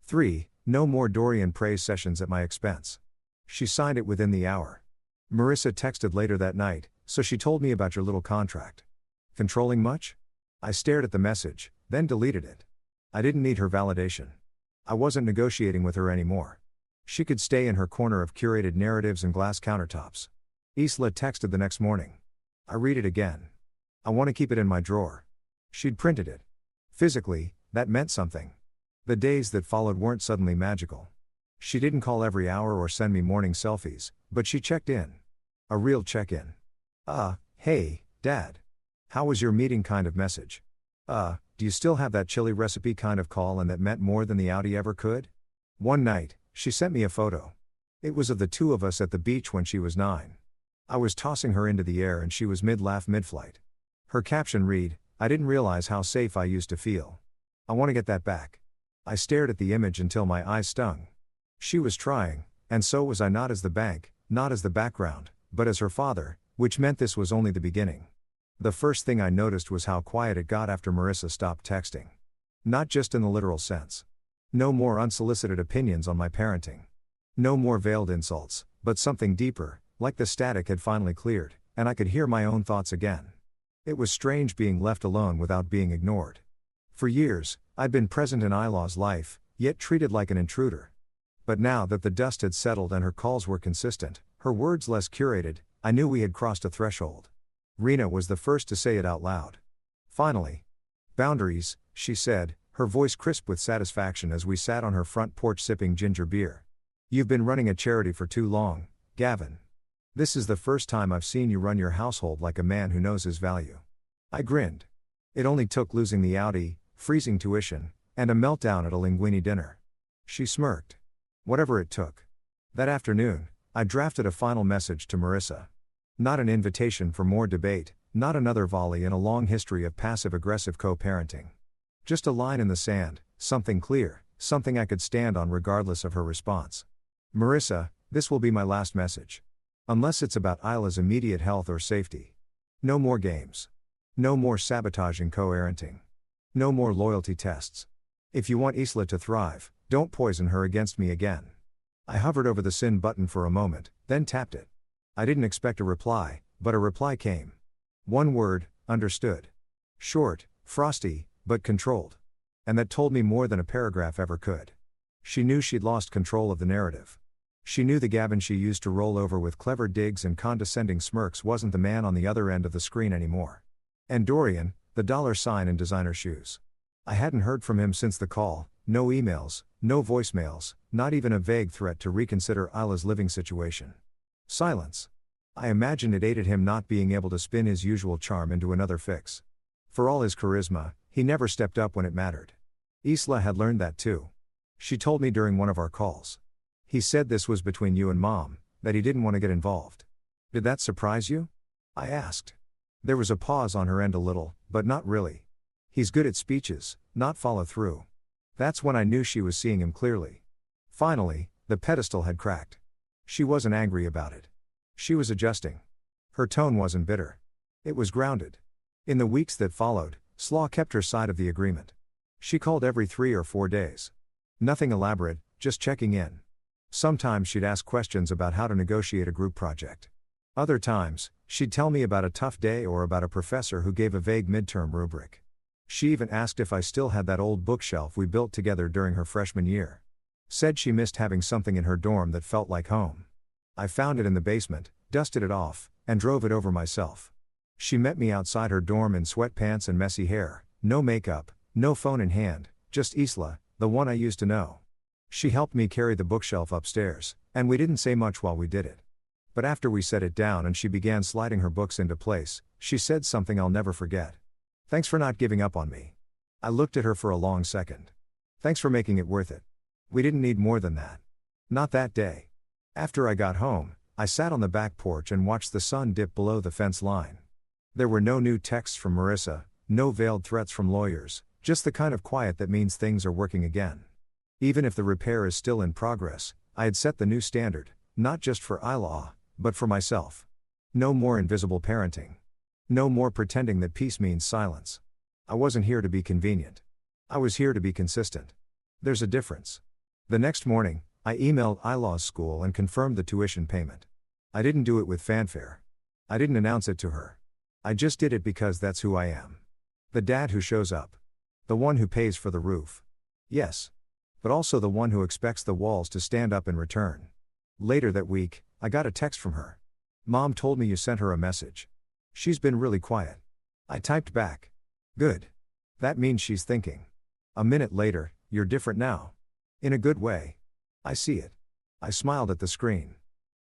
3. No more Dorian praise sessions at my expense. She signed it within the hour. Marissa texted later that night, so she told me about your little contract. Controlling much? I stared at the message, then deleted it. I didn't need her validation. I wasn't negotiating with her anymore. She could stay in her corner of curated narratives and glass countertops. Isla texted the next morning. I read it again. I want to keep it in my drawer. She'd printed it. Physically, that meant something. The days that followed weren't suddenly magical. She didn't call every hour or send me morning selfies, but she checked in. A real check-in. Hey, Dad. How was your meeting kind of message. Do you still have that chili recipe kind of call, and that meant more than the Audi ever could? One night, she sent me a photo. It was of the two of us at the beach when she was 9. I was tossing her into the air and she was mid-laugh mid-flight. Her caption read, I didn't realize how safe I used to feel. I want to get that back. I stared at the image until my eyes stung. She was trying, and so was I, not as the bank, not as the background, but as her father, which meant this was only the beginning. The first thing I noticed was how quiet it got after Marissa stopped texting. Not just in the literal sense. No more unsolicited opinions on my parenting. No more veiled insults, but something deeper, like the static had finally cleared, and I could hear my own thoughts again. It was strange being left alone without being ignored. For years, I'd been present in Isla's life, yet treated like an intruder. But now that the dust had settled and her calls were consistent, her words less curated, I knew we had crossed a threshold. Rena was the first to say it out loud. Finally. Boundaries, she said, her voice crisp with satisfaction as we sat on her front porch sipping ginger beer. You've been running a charity for too long, Gavin. This is the first time I've seen you run your household like a man who knows his value. I grinned. It only took losing the Audi, freezing tuition, and a meltdown at a linguine dinner. She smirked. Whatever it took. That afternoon, I drafted a final message to Marissa. Not an invitation for more debate, not another volley in a long history of passive-aggressive co-parenting. Just a line in the sand, something clear, something I could stand on regardless of her response. Marissa, this will be my last message. Unless it's about Isla's immediate health or safety. No more games. No more sabotaging co-parenting. No more loyalty tests. If you want Isla to thrive, don't poison her against me again. I hovered over the send button for a moment, then tapped it. I didn't expect a reply, but a reply came. One word, understood. Short, frosty, but controlled. And that told me more than a paragraph ever could. She knew she'd lost control of the narrative. She knew the Gavin she used to roll over with clever digs and condescending smirks wasn't the man on the other end of the screen anymore. And Dorian, the $sign in designer shoes. I hadn't heard from him since the call, no emails, no voicemails, not even a vague threat to reconsider Isla's living situation. Silence. I imagined it aided him not being able to spin his usual charm into another fix. For all his charisma, he never stepped up when it mattered. Isla had learned that too. She told me during one of our calls. He said this was between you and Mom, that he didn't want to get involved. Did that surprise you? I asked. There was a pause on her end a little, but not really. He's good at speeches, not follow through. That's when I knew she was seeing him clearly. Finally, the pedestal had cracked. She wasn't angry about it. She was adjusting. Her tone wasn't bitter. It was grounded. In the weeks that followed, Slaw kept her side of the agreement. She called every 3 or 4 days. Nothing elaborate, just checking in. Sometimes she'd ask questions about how to negotiate a group project. Other times, she'd tell me about a tough day or about a professor who gave a vague midterm rubric. She even asked if I still had that old bookshelf we built together during her freshman year. Said she missed having something in her dorm that felt like home. I found it in the basement, dusted it off, and drove it over myself. She met me outside her dorm in sweatpants and messy hair, no makeup, no phone in hand, just Isla, the one I used to know. She helped me carry the bookshelf upstairs, and we didn't say much while we did it. But after we set it down and she began sliding her books into place, she said something I'll never forget. Thanks for not giving up on me. I looked at her for a long second. Thanks for making it worth it. We didn't need more than that. Not that day. After I got home, I sat on the back porch and watched the sun dip below the fence line. There were no new texts from Marissa, no veiled threats from lawyers, just the kind of quiet that means things are working again. Even if the repair is still in progress, I had set the new standard, not just for Isla, but for myself. No more invisible parenting. No more pretending that peace means silence. I wasn't here to be convenient. I was here to be consistent. There's a difference. The next morning, I emailed Isla's school and confirmed the tuition payment. I didn't do it with fanfare. I didn't announce it to her. I just did it because that's who I am. The dad who shows up. The one who pays for the roof. Yes. But also the one who expects the walls to stand up in return. Later that week, I got a text from her. Mom told me you sent her a message. She's been really quiet. I typed back. Good. That means she's thinking. A minute later, you're different now. In a good way. I see it. I smiled at the screen.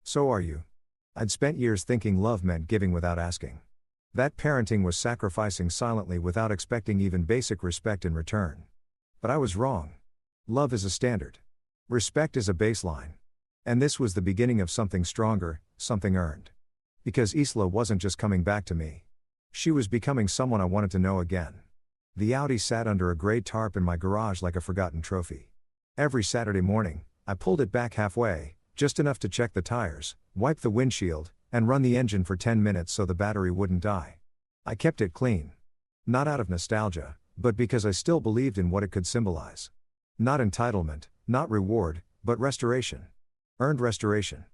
So are you. I'd spent years thinking love meant giving without asking. That parenting was sacrificing silently without expecting even basic respect in return. But I was wrong. Love is a standard. Respect is a baseline. And this was the beginning of something stronger, something earned. Because Isla wasn't just coming back to me. She was becoming someone I wanted to know again. The Audi sat under a gray tarp in my garage like a forgotten trophy. Every Saturday morning, I pulled it back halfway, just enough to check the tires, wipe the windshield, and run the engine for 10 minutes so the battery wouldn't die. I kept it clean. Not out of nostalgia, but because I still believed in what it could symbolize. Not entitlement, not reward, but restoration. Earned restoration.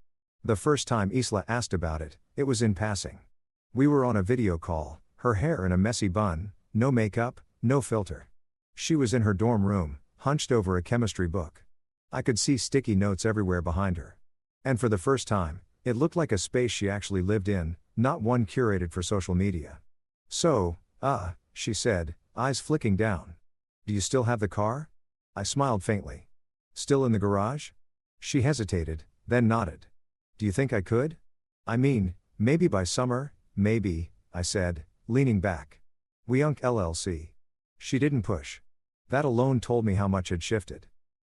The first time Isla asked about it, it was in passing. We were on a video call, her hair in a messy bun, no makeup, no filter. She was in her dorm room, hunched over a chemistry book. I could see sticky notes everywhere behind her. And for the first time, it looked like a space she actually lived in, not one curated for social media. So, she said, eyes flicking down. Do you still have the car? I smiled faintly. Still in the garage? She hesitated, then nodded. Do you think I could? I mean, maybe by summer, maybe, I said, leaning back. We Unk LLC. She didn't push. That alone told me how much had shifted.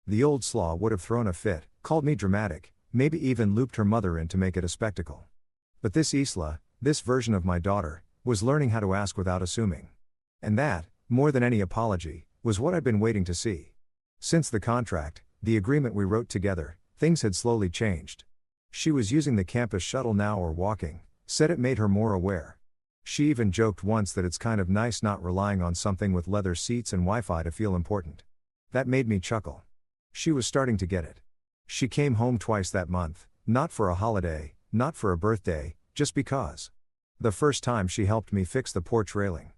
The old slaw would have thrown a fit, called me dramatic, maybe even looped her mother in to make it a spectacle. But this Isla, this version of my daughter, was learning how to ask without assuming. And that, more than any apology, was what I'd been waiting to see. Since the contract, the agreement we wrote together, things had slowly changed. She was using the campus shuttle now or walking, said it made her more aware. She even joked once that it's kind of nice not relying on something with leather seats and Wi-Fi to feel important. That made me chuckle. She was starting to get it. She came home twice that month, not for a holiday, not for a birthday, just because. The first time she helped me fix the porch railing.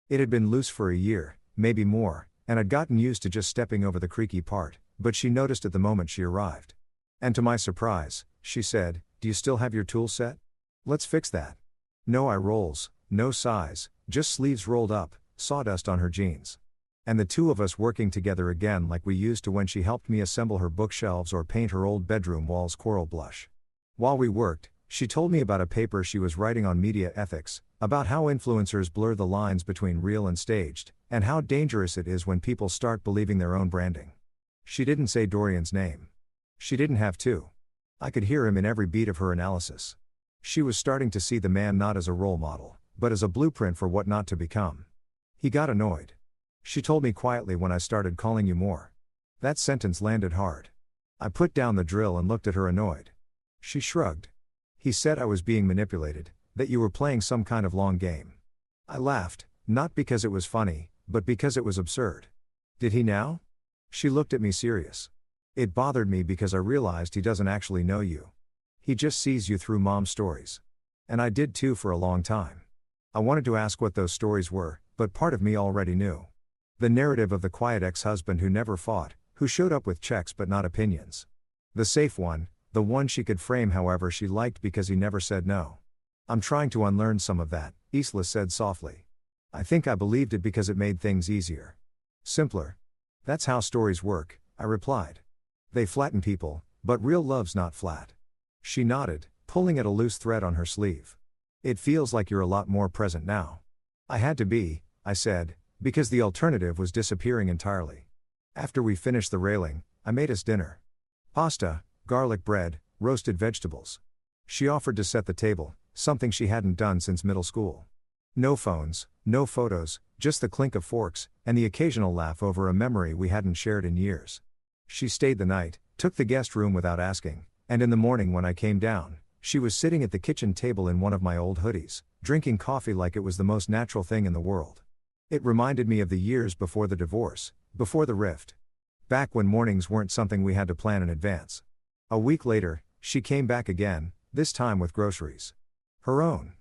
It had been loose for a year, maybe more, and I'd gotten used to just stepping over the creaky part, but she noticed at the moment she arrived. And to my surprise, she said, "Do you still have your tool set? Let's fix that." No eye rolls, no sighs, just sleeves rolled up, sawdust on her jeans. And the two of us working together again like we used to when she helped me assemble her bookshelves or paint her old bedroom walls coral blush. While we worked, she told me about a paper she was writing on media ethics, about how influencers blur the lines between real and staged, and how dangerous it is when people start believing their own branding. She didn't say Dorian's name. She didn't have to. I could hear him in every beat of her analysis. She was starting to see the man not as a role model, but as a blueprint for what not to become. He got annoyed. She told me quietly when I started calling you more. That sentence landed hard. I put down the drill and looked at her annoyed. She shrugged. He said I was being manipulated, that you were playing some kind of long game. I laughed, not because it was funny, but because it was absurd. Did he now? She looked at me serious. It bothered me because I realized he doesn't actually know you. He just sees you through Mom's stories. And I did too for a long time. I wanted to ask what those stories were, but part of me already knew. The narrative of the quiet ex-husband who never fought, who showed up with checks but not opinions. The safe one, the one she could frame however she liked because he never said no. I'm trying to unlearn some of that, Isla said softly. I think I believed it because it made things easier. Simpler. That's how stories work, I replied. They flatten people, but real love's not flat. She nodded, pulling at a loose thread on her sleeve. It feels like you're a lot more present now. I had to be, I said, because the alternative was disappearing entirely. After we finished the railing, I made us dinner. Pasta, garlic bread, roasted vegetables. She offered to set the table, something she hadn't done since middle school. No phones, no photos, just the clink of forks, and the occasional laugh over a memory we hadn't shared in years. She stayed the night, took the guest room without asking, and in the morning when I came down, she was sitting at the kitchen table in one of my old hoodies, drinking coffee like it was the most natural thing in the world. It reminded me of the years before the divorce, before the rift. Back when mornings weren't something we had to plan in advance. A week later, she came back again, this time with groceries. Her own.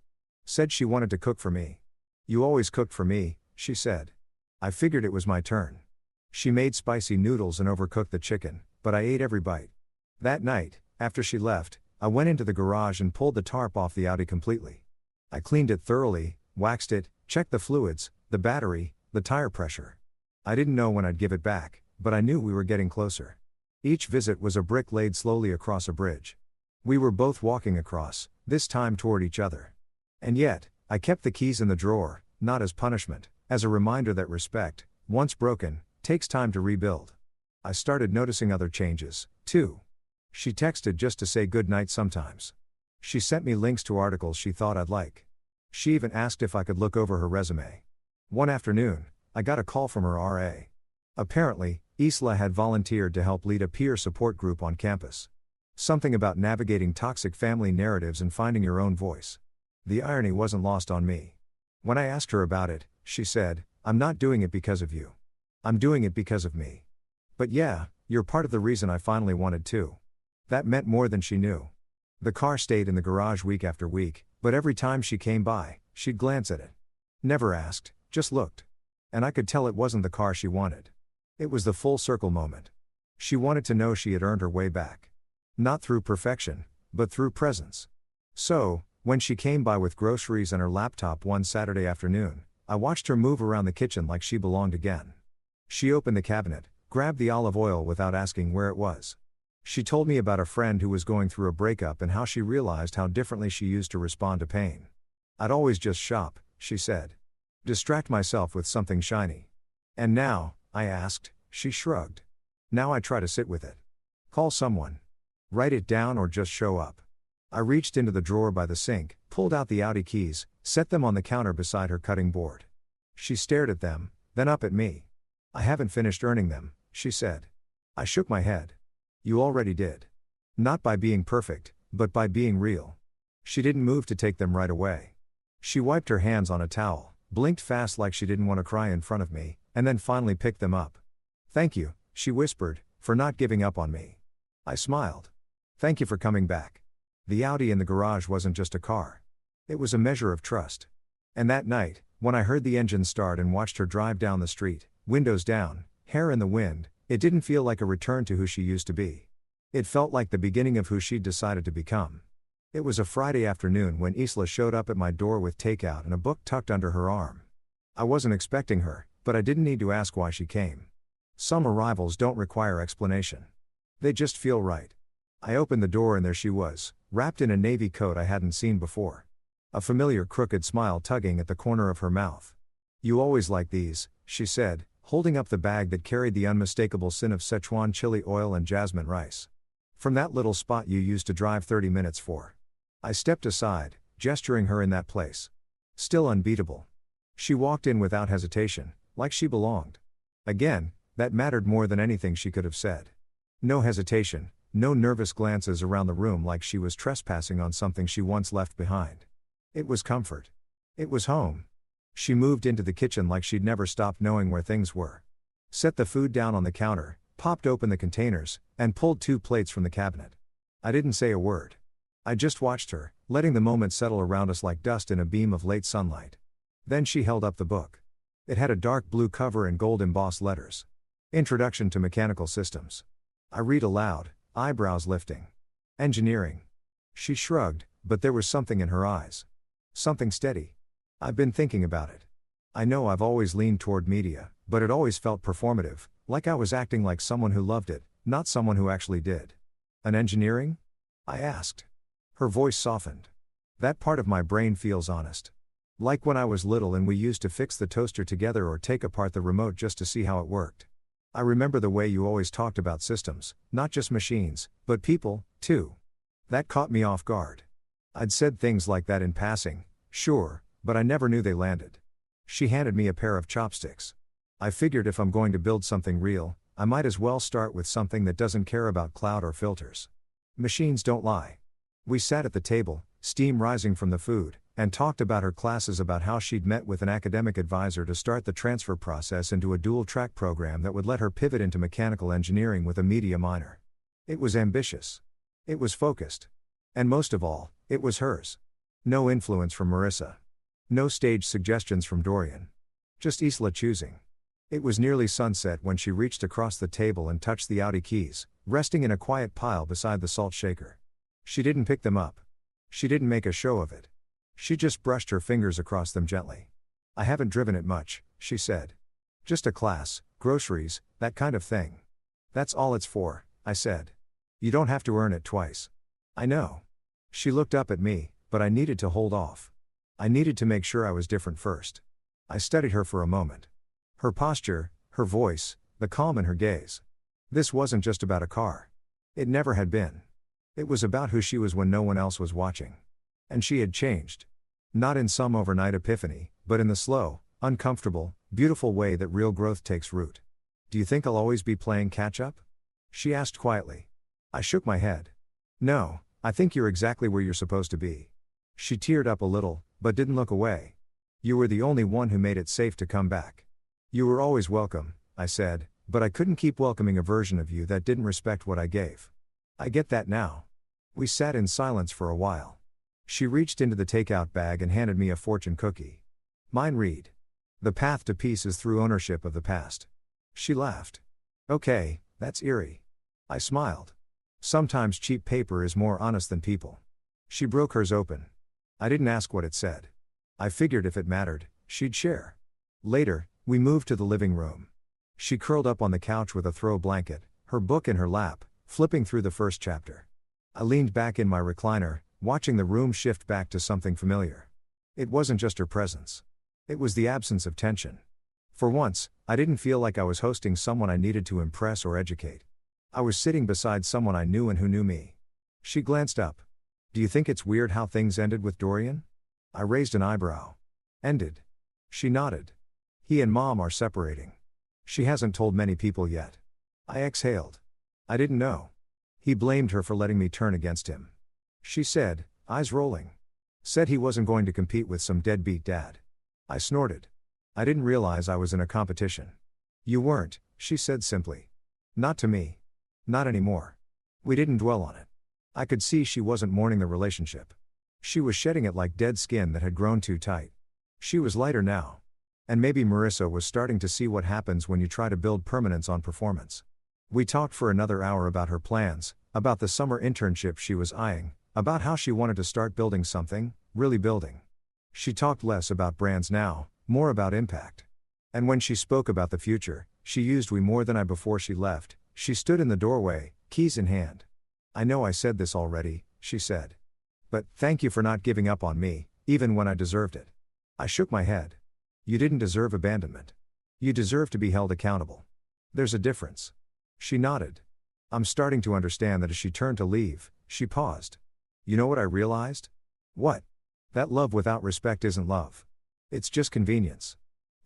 Said she wanted to cook for me. "You always cooked for me," she said. I figured it was my turn. She made spicy noodles and overcooked the chicken, but I ate every bite. That night, after she left, I went into the garage and pulled the tarp off the Audi completely. I cleaned it thoroughly, waxed it, checked the fluids, the battery, the tire pressure. I didn't know when I'd give it back, but I knew we were getting closer. Each visit was a brick laid slowly across a bridge. We were both walking across, this time toward each other. And yet, I kept the keys in the drawer, not as punishment, as a reminder that respect, once broken, takes time to rebuild. I started noticing other changes, too. She texted just to say good night sometimes. She sent me links to articles she thought I'd like. She even asked if I could look over her resume. One afternoon, I got a call from her RA. Apparently, Isla had volunteered to help lead a peer support group on campus. Something about navigating toxic family narratives and finding your own voice. The irony wasn't lost on me. When I asked her about it, she said, "I'm not doing it because of you. I'm doing it because of me. But yeah, you're part of the reason I finally wanted to." That meant more than she knew. The car stayed in the garage week after week, but every time she came by, she'd glance at it. Never asked, just looked. And I could tell it wasn't the car she wanted. It was the full circle moment. She wanted to know she had earned her way back. Not through perfection, but through presence. So, when she came by with groceries and her laptop one Saturday afternoon, I watched her move around the kitchen like she belonged again. She opened the cabinet, grabbed the olive oil without asking where it was. She told me about a friend who was going through a breakup and how she realized how differently she used to respond to pain. "I'd always just shop," she said. "Distract myself with something shiny. And now," I asked, she shrugged. "Now I try to sit with it. Call someone. Write it down or just show up." I reached into the drawer by the sink, pulled out the Audi keys, set them on the counter beside her cutting board. She stared at them, then up at me. "I haven't finished earning them," she said. I shook my head. "You already did. Not by being perfect, but by being real." She didn't move to take them right away. She wiped her hands on a towel, blinked fast like she didn't want to cry in front of me, and then finally picked them up. "Thank you," she whispered, "for not giving up on me." I smiled. "Thank you for coming back." The Audi in the garage wasn't just a car. It was a measure of trust. And that night, when I heard the engine start and watched her drive down the street, windows down, hair in the wind, it didn't feel like a return to who she used to be. It felt like the beginning of who she'd decided to become. It was a Friday afternoon when Isla showed up at my door with takeout and a book tucked under her arm. I wasn't expecting her, but I didn't need to ask why she came. Some arrivals don't require explanation. They just feel right. I opened the door and there she was, wrapped in a navy coat I hadn't seen before. A familiar crooked smile tugging at the corner of her mouth. "You always like these," she said, holding up the bag that carried the unmistakable scent of Szechuan chili oil and jasmine rice. "From that little spot you used to drive 30 minutes for." I stepped aside, gesturing her in that place. Still unbeatable. She walked in without hesitation, like she belonged. Again, that mattered more than anything she could have said. No hesitation, no nervous glances around the room like she was trespassing on something she once left behind. It was comfort. It was home. She moved into the kitchen like she'd never stopped knowing where things were. Set the food down on the counter, popped open the containers, and pulled 2 plates from the cabinet. I didn't say a word. I just watched her, letting the moment settle around us like dust in a beam of late sunlight. Then she held up the book. It had a dark blue cover and gold embossed letters. "Introduction to Mechanical Systems." I read aloud, eyebrows lifting. "Engineering." She shrugged, but there was something in her eyes. Something steady. "I've been thinking about it. I know I've always leaned toward media, but it always felt performative, like I was acting like someone who loved it, not someone who actually did." "An engineering?" I asked. Her voice softened. "That part of my brain feels honest. Like when I was little and we used to fix the toaster together or take apart the remote just to see how it worked. I remember the way you always talked about systems, not just machines, but people, too. That caught me off guard. I'd said things like that in passing, sure, but I never knew they landed." She handed me a pair of chopsticks. "I figured if I'm going to build something real, I might as well start with something that doesn't care about cloud or filters. Machines don't lie. We sat at the table, steam rising from the food, and talked about her classes, about how she'd met with an academic advisor to start the transfer process into a dual-track program that would let her pivot into mechanical engineering with a media minor. It was ambitious. It was focused. And most of all, it was hers. No influence from Marissa. No stage suggestions from Dorian. Just Isla choosing. It was nearly sunset when she reached across the table and touched the Audi keys, resting in a quiet pile beside the salt shaker. She didn't pick them up. She didn't make a show of it. She just brushed her fingers across them gently. I haven't driven it much, she said. Just a class, groceries, that kind of thing. That's all it's for, I said. You don't have to earn it twice. I know. She looked up at me, but I needed to hold off. I needed to make sure I was different first. I studied her for a moment. Her posture, her voice, the calm in her gaze. This wasn't just about a car. It never had been. It was about who she was when no one else was watching. And she had changed. Not in some overnight epiphany, but in the slow, uncomfortable, beautiful way that real growth takes root. Do you think I'll always be playing catch-up? She asked quietly. I shook my head. No, I think you're exactly where you're supposed to be. She teared up a little, but didn't look away. You were the only one who made it safe to come back. You were always welcome, I said, but I couldn't keep welcoming a version of you that didn't respect what I gave. I get that now. We sat in silence for a while. She reached into the takeout bag and handed me a fortune cookie. Mine read. The path to peace is through ownership of the past. She laughed. Okay, that's eerie. I smiled. Sometimes cheap paper is more honest than people. She broke hers open. I didn't ask what it said. I figured if it mattered, she'd share. Later, we moved to the living room. She curled up on the couch with a throw blanket, her book in her lap, flipping through the first chapter. I leaned back in my recliner, watching the room shift back to something familiar. It wasn't just her presence. It was the absence of tension. For once, I didn't feel like I was hosting someone I needed to impress or educate. I was sitting beside someone I knew and who knew me. She glanced up. Do you think it's weird how things ended with Dorian? I raised an eyebrow. Ended. She nodded. He and Mom are separating. She hasn't told many people yet. I exhaled. I didn't know. He blamed her for letting me turn against him. She said, eyes rolling. Said he wasn't going to compete with some deadbeat dad. I snorted. I didn't realize I was in a competition. You weren't, she said simply. Not to me. Not anymore. We didn't dwell on it. I could see she wasn't mourning the relationship. She was shedding it like dead skin that had grown too tight. She was lighter now. And maybe Marissa was starting to see what happens when you try to build permanence on performance. We talked for another hour about her plans, about the summer internship she was eyeing, about how she wanted to start building something, really building. She talked less about brands now, more about impact. And when she spoke about the future, she used we more than I before she left. She stood in the doorway, keys in hand. I know I said this already, she said. But thank you for not giving up on me, even when I deserved it. I shook my head. You didn't deserve abandonment. You deserve to be held accountable. There's a difference. She nodded. I'm starting to understand that as she turned to leave, she paused. You know what I realized? What? That love without respect isn't love. It's just convenience.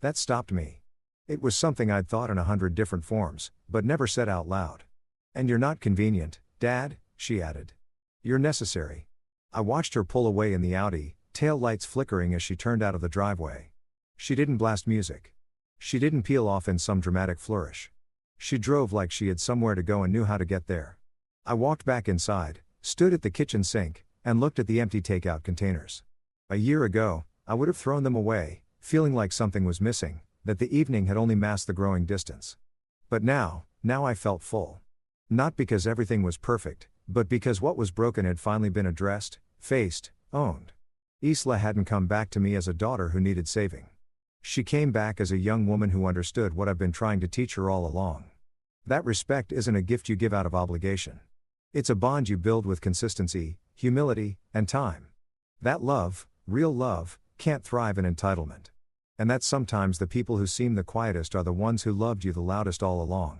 That stopped me. It was something I'd thought in 100 different forms, but never said out loud. And you're not convenient, Dad, she added. You're necessary. I watched her pull away in the Audi, tail lights flickering as she turned out of the driveway. She didn't blast music. She didn't peel off in some dramatic flourish. She drove like she had somewhere to go and knew how to get there. I walked back inside, stood at the kitchen sink, and looked at the empty takeout containers. A year ago, I would have thrown them away, feeling like something was missing, that the evening had only masked the growing distance. But now I felt full. Not because everything was perfect, but because what was broken had finally been addressed, faced, owned. Isla hadn't come back to me as a daughter who needed saving. She came back as a young woman who understood what I've been trying to teach her all along. That respect isn't a gift you give out of obligation. It's a bond you build with consistency, humility, and time. That love, real love, can't thrive in entitlement. And that sometimes the people who seem the quietest are the ones who loved you the loudest all along.